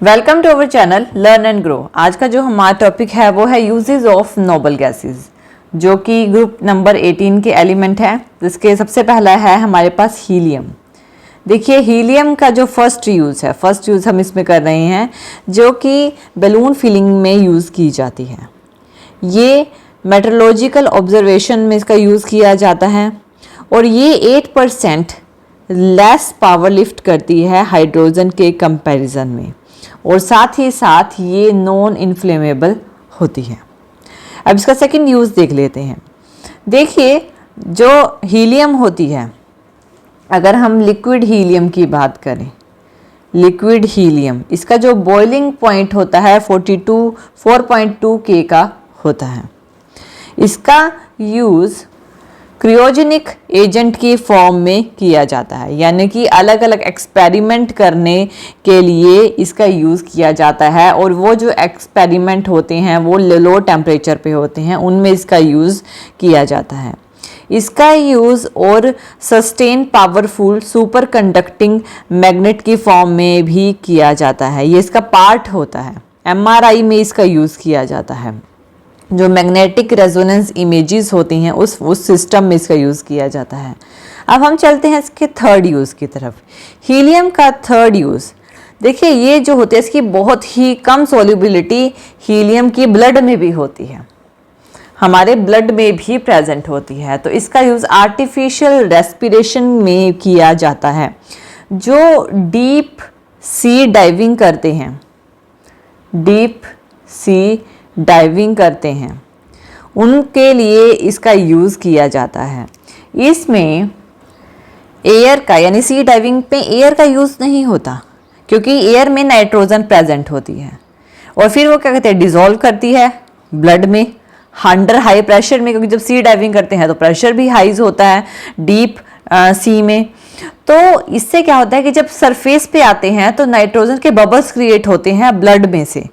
Welcome to our channel learn and grow. आज का जो हमारा टॉपिक है वो है यूजेस ऑफ नोबल गैसेस, जो कि ग्रुप नंबर 18 के एलिमेंट है। जिसके सबसे पहला है हमारे पास हीलियम। देखिए हीलियम का जो फर्स्ट यूज़ हम इसमें कर रहे हैं, जो कि बैलून फिलिंग में यूज़ की जाती है। ये मेट्रोलॉजिकल ऑब्जर्वेशन में इसका यूज़ किया जाता है और ये 8% लेस पावर लिफ्ट करती है हाइड्रोजन के कंपैरिजन में, और साथ ही साथ ये नॉन इन्फ्लेमेबल होती है। अब इसका सेकंड यूज़ देख लेते हैं। देखिए जो हीलियम होती है, अगर हम लिक्विड हीलियम की बात करें, लिक्विड हीलियम इसका जो बॉइलिंग पॉइंट होता है 4.2 K का होता है। इसका यूज़ क्रियोजेनिक एजेंट की फॉर्म में किया जाता है, यानी कि अलग अलग एक्सपेरिमेंट करने के लिए इसका यूज़ किया जाता है। और वो जो एक्सपेरिमेंट होते हैं वो लो टेम्परेचर पे होते हैं, उनमें इसका यूज़ किया जाता है। इसका यूज़ और sustain powerful super conducting magnet की फॉर्म में भी किया जाता है। ये इसका पार्ट होता है। MRI में इसका यूज़ किया जाता है। जो मैग्नेटिक रेजोनेंस इमेजेस होती हैं उस सिस्टम में इसका यूज़ किया जाता है। अब हम चलते हैं इसके थर्ड यूज़ की तरफ। हीलियम का थर्ड यूज़ देखिए, ये जो होती है इसकी बहुत ही कम सोल्यूबिलिटी हीलियम की ब्लड में भी होती है, हमारे ब्लड में भी प्रेजेंट होती है। तो इसका यूज़ आर्टिफिशियल रेस्पिरेशन में किया जाता है। जो डीप सी डाइविंग करते हैं, डीप सी डाइविंग करते हैं, उनके लिए इसका यूज़ किया जाता है। इसमें एयर का, यानी सी डाइविंग पे एयर का यूज़ नहीं होता, क्योंकि एयर में नाइट्रोजन प्रेजेंट होती है और फिर वो क्या कहते हैं, डिज़ोल्व करती है ब्लड में अंडर हाई प्रेशर में, क्योंकि जब सी डाइविंग करते हैं तो प्रेशर भी हाइज होता है डीप सी में। तो इससे क्या होता है कि जब सरफेस पे आते हैं तो नाइट्रोजन के बबल्स क्रिएट होते हैं ब्लड में से,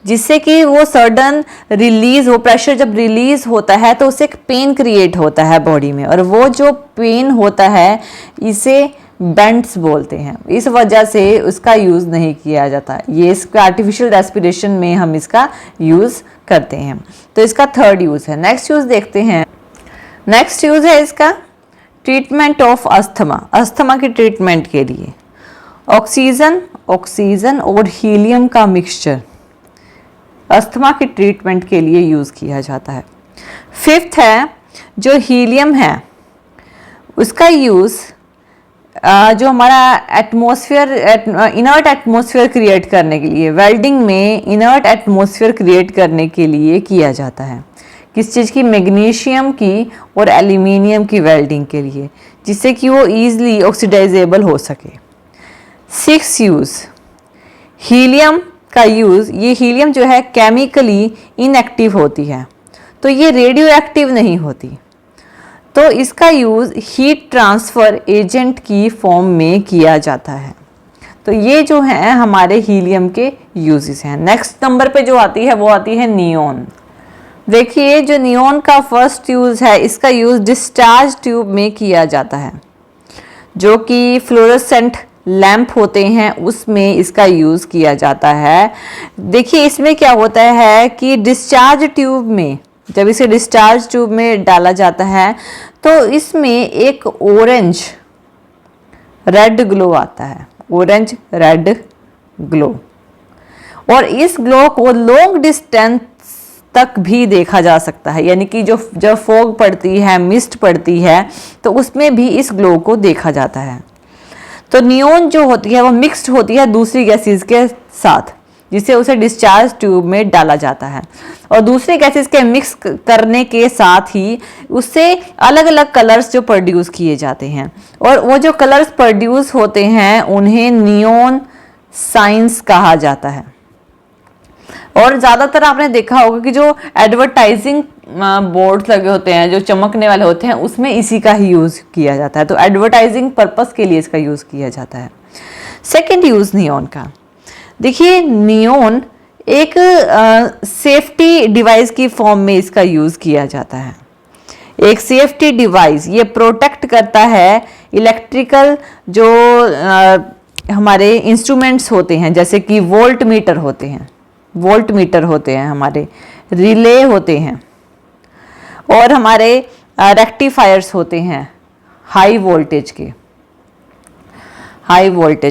जिससे कि वो सडन रिलीज हो, प्रेशर जब रिलीज होता है तो उससे एक पेन क्रिएट होता है बॉडी में, और वो जो पेन होता है इसे बेंट्स बोलते हैं। इस वजह से उसका यूज़ नहीं किया जाता। ये इसका आर्टिफिशियल रेस्पिरेशन में हम इसका यूज़ करते हैं। तो इसका थर्ड यूज़ है। नेक्स्ट यूज़ देखते हैं। नेक्स्ट यूज़ है इसका ट्रीटमेंट ऑफ अस्थमा। अस्थमा की ट्रीटमेंट के लिए ऑक्सीजन और हीलियम का मिक्सचर अस्थमा की ट्रीटमेंट के लिए यूज़ किया जाता है। फिफ्थ है जो हीलियम है उसका यूज़ जो हमारा एटमॉस्फेयर इनर्ट एटमॉस्फेयर क्रिएट करने के लिए, वेल्डिंग में इनर्ट एटमॉस्फेयर क्रिएट करने के लिए किया जाता है। किस चीज़ की? मैग्नीशियम की और एल्यूमिनियम की वेल्डिंग के लिए, जिससे कि वो ईजिली ऑक्सीडाइजेबल हो सके। सिक्स यूज़ हीलियम का यूज़, ये हीलियम जो है केमिकली इनएक्टिव होती है, तो ये रेडियो एक्टिव नहीं होती। तो इसका यूज़ हीट ट्रांसफ़र एजेंट की फॉर्म में किया जाता है। तो ये जो है हमारे हीलियम के यूजेस हैं। नेक्स्ट नंबर पे जो आती है वो आती है नियॉन। देखिए जो नियॉन का फर्स्ट यूज़ है, इसका यूज़ डिस्चार्ज ट्यूब में किया जाता है, जो कि फ्लोरोसेंट लैंप होते हैं उसमें इसका यूज़ किया जाता है। देखिए इसमें क्या होता है कि डिस्चार्ज ट्यूब में, जब इसे डिस्चार्ज ट्यूब में डाला जाता है तो इसमें एक ऑरेंज रेड ग्लो आता है, ऑरेंज रेड ग्लो, और इस ग्लो को लॉन्ग डिस्टेंस तक भी देखा जा सकता है। यानी कि जब फॉग पड़ती है, मिस्ट पड़ती है, तो उसमें भी इस ग्लो को देखा जाता है। तो नियॉन जो होती है वो मिक्स्ड होती है दूसरी गैसेस के साथ, जिसे उसे डिस्चार्ज ट्यूब में डाला जाता है, और दूसरे गैसेस के मिक्स करने के साथ ही उससे अलग अलग कलर्स जो प्रोड्यूस किए जाते हैं, और वो जो कलर्स प्रोड्यूस होते हैं उन्हें नियॉन साइंस कहा जाता है। और ज़्यादातर आपने देखा होगा कि जो एडवर्टाइजिंग बोर्ड्स लगे होते हैं, जो चमकने वाले होते हैं, उसमें इसी का ही यूज़ किया जाता है। तो एडवर्टाइजिंग पर्पस के लिए इसका यूज़ किया जाता है। सेकंड यूज़ नियॉन का, देखिए नियॉन एक सेफ्टी डिवाइस की फॉर्म में इसका यूज़ किया जाता है। एक सेफ्टी डिवाइस, ये प्रोटेक्ट करता है इलेक्ट्रिकल जो हमारे इंस्ट्रूमेंट्स होते हैं, जैसे कि वोल्ट मीटर होते हैं हमारे, रिले होते हैं, और हमारे रेक्टिफायर्स होते हैं हाई वोल्टेज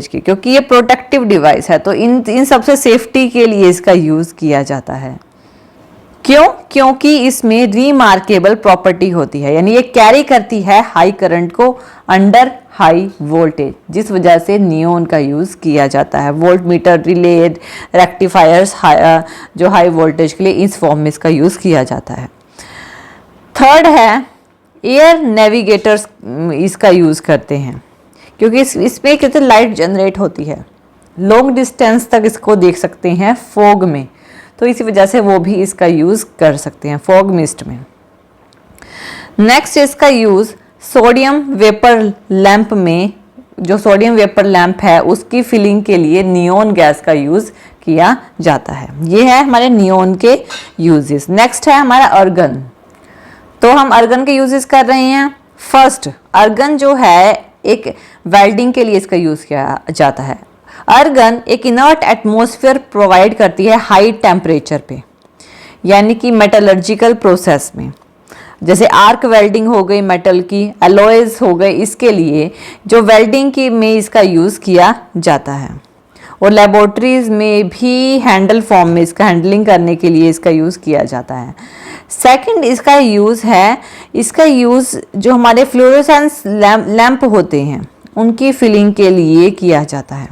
के, क्योंकि ये प्रोटेक्टिव डिवाइस है, तो इन सबसे सेफ्टी के लिए इसका यूज़ किया जाता है। क्योंकि इसमें रीमार्केबल प्रॉपर्टी होती है, यानी ये कैरी करती है हाई करंट को अंडर हाई वोल्टेज, जिस वजह से नियोन का यूज़ किया जाता है। वोल्ट मीटर, रिले, रेक्टिफायर्स जो हाई वोल्टेज के लिए इस फॉर्म में इसका यूज़ किया जाता है। थर्ड है एयर नेविगेटर्स इसका यूज़ करते हैं, क्योंकि इसमें कितनी लाइट जनरेट होती है, लॉन्ग डिस्टेंस तक इसको देख सकते हैं फॉग में, तो इसी वजह से वो भी इसका यूज़ कर सकते हैं फॉग मिस्ट में। नेक्स्ट इसका यूज़ सोडियम वेपर लैंप में, जो सोडियम वेपर लैंप है उसकी फिलिंग के लिए नियोन गैस का यूज़ किया जाता है। ये है हमारे नियोन के यूजेस। नेक्स्ट है हमारा अर्गन। तो हम अर्गन के यूजेस कर रहे हैं। फर्स्ट, अर्गन जो है एक वेल्डिंग के लिए इसका यूज़ किया जाता है। अर्गन एक इनर्ट एटमॉस्फेयर प्रोवाइड करती है हाई टेम्परेचर पे, यानी कि मेटलर्जिकल प्रोसेस में, जैसे आर्क वेल्डिंग हो गई मेटल की, एलॉयज हो गए, इसके लिए जो वेल्डिंग की में इसका यूज़ किया जाता है, और लेबोरेटरीज में भी हैंडल फॉर्म में इसका हैंडलिंग करने के लिए इसका यूज़ किया जाता है। सेकंड इसका यूज़ जो हमारे फ्लोरोसेंस लैंप होते हैं उनकी फिलिंग के लिए किया जाता है,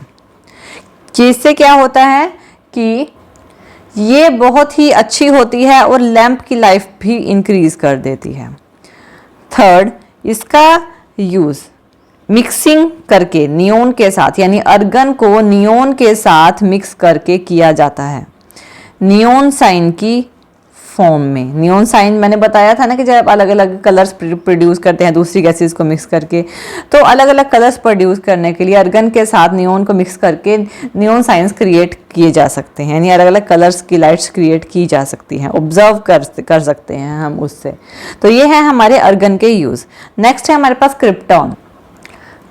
जिससे क्या होता है कि ये बहुत ही अच्छी होती है और लैंप की लाइफ भी इंक्रीज कर देती है। थर्ड, इसका यूज़ मिक्सिंग करके नियोन के साथ, यानी अर्गन को नियोन के साथ मिक्स करके किया जाता है नियोन साइन की फॉर्म में। नियोन साइन मैंने बताया था ना कि जब अलग अलग कलर्स प्रोड्यूस करते हैं दूसरी गैसेस को मिक्स करके, तो अलग अलग कलर्स प्रोड्यूस करने के लिए अर्गन के साथ नियोन को मिक्स करके नियोन साइंस क्रिएट किए जा सकते हैं, यानी अलग अलग कलर्स की लाइट्स क्रिएट की जा सकती हैं, ऑब्जर्व कर सकते हैं हम उससे। तो ये है हमारे अर्गन के यूज़। नेक्स्ट है हमारे पास क्रिप्टॉन।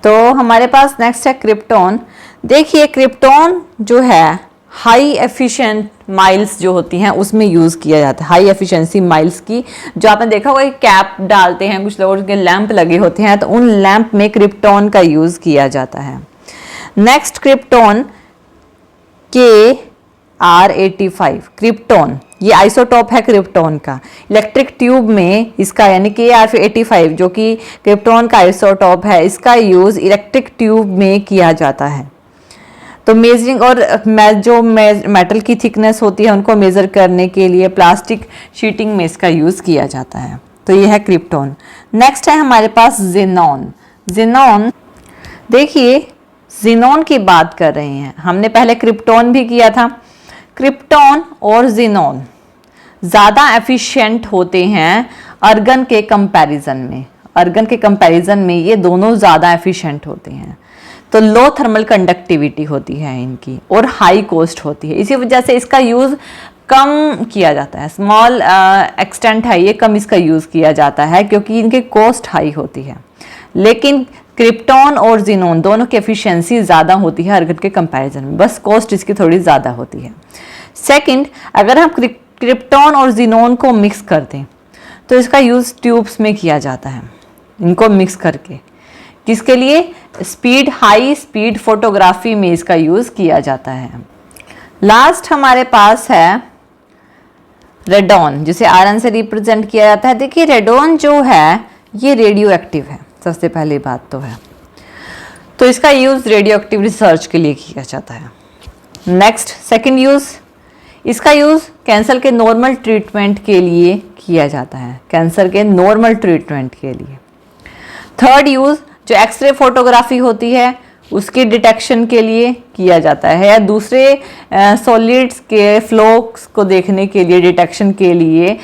तो हमारे पास नेक्स्ट है क्रिप्टॉन। देखिए क्रिप्टॉन जो है हाई एफिशिएंट माइल्स जो होती हैं उसमें यूज़ किया जाता है। हाई एफिशिएंसी माइल्स की, जो आपने देखा होगा कैप डालते हैं कुछ लोग के, लैंप लगे होते हैं, तो उन लैंप में क्रिप्टॉन का यूज़ किया जाता है। Next krypton KR85। क्रिप्टॉन ये आइसोटॉप है क्रिप्टॉन का। इलेक्ट्रिक ट्यूब में इसका यानी KR85 जो कि क्रिप्टॉन का आइसोटॉप है, इसका यूज़ इलेक्ट्रिक ट्यूब में किया जाता है। तो मेजरिंग और जो मेटल की थिकनेस होती है उनको मेज़र करने के लिए प्लास्टिक शीटिंग में इसका यूज़ किया जाता है। तो ये है क्रिप्टॉन। नेक्स्ट है हमारे पास ज़ेनॉन। ज़ेनॉन, देखिए ज़ेनॉन की बात कर रहे हैं, हमने पहले क्रिप्टॉन भी किया था। क्रिप्टॉन और ज़ेनॉन ज़्यादा एफिशिएंट होते हैं अर्गन के कंपैरिजन में ये दोनों ज़्यादा एफिशिएंट होते हैं। तो लो थर्मल कंडक्टिविटी होती है इनकी और हाई कॉस्ट होती है, इसी वजह से इसका यूज़ कम किया जाता है। स्मॉल एक्सटेंट है ये, कम इसका यूज़ किया जाता है क्योंकि इनकी कॉस्ट हाई होती है। लेकिन क्रिप्टॉन और ज़ेनॉन दोनों की एफिशिएंसी ज़्यादा होती है अर्गन के कंपैरिजन में, बस कॉस्ट इसकी थोड़ी ज़्यादा होती है। सेकंड, अगर हम क्रिप्टॉन और ज़ेनॉन को मिक्स कर दें तो इसका यूज़ ट्यूब्स में किया जाता है, इनको मिक्स करके। किसके लिए? हाई स्पीड फोटोग्राफी में इसका यूज़ किया जाता है। लास्ट हमारे पास है रेडॉन, जिसे आयरन से रिप्रेजेंट किया जाता है। देखिए रेडॉन जो है ये रेडियो एक्टिव है, सबसे पहली बात तो है, तो इसका यूज़ रेडियो एक्टिव रिसर्च के लिए किया जाता है। नेक्स्ट, सेकंड यूज़, इसका यूज़ कैंसर के नॉर्मल ट्रीटमेंट के लिए किया जाता है, कैंसर के नॉर्मल ट्रीटमेंट के लिए। थर्ड यूज़, जो एक्सरे फोटोग्राफी होती है उसके डिटेक्शन के लिए किया जाता है, या दूसरे सॉलिड्स के फ्लोक्स को देखने के लिए डिटेक्शन के लिए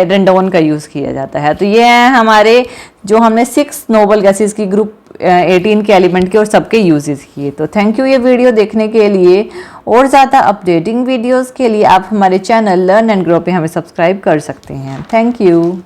रेडॉन का यूज़ किया जाता है। तो ये है हमारे जो हमने 6 नोबल गैसेस की ग्रुप 18 के एलिमेंट के और सबके यूजेस किए। तो थैंक यू ये वीडियो देखने के लिए। और ज़्यादा अपडेटिंग वीडियोस के लिए आप हमारे चैनल लर्न एंड ग्रो पे हमें सब्सक्राइब कर सकते हैं। Thank you.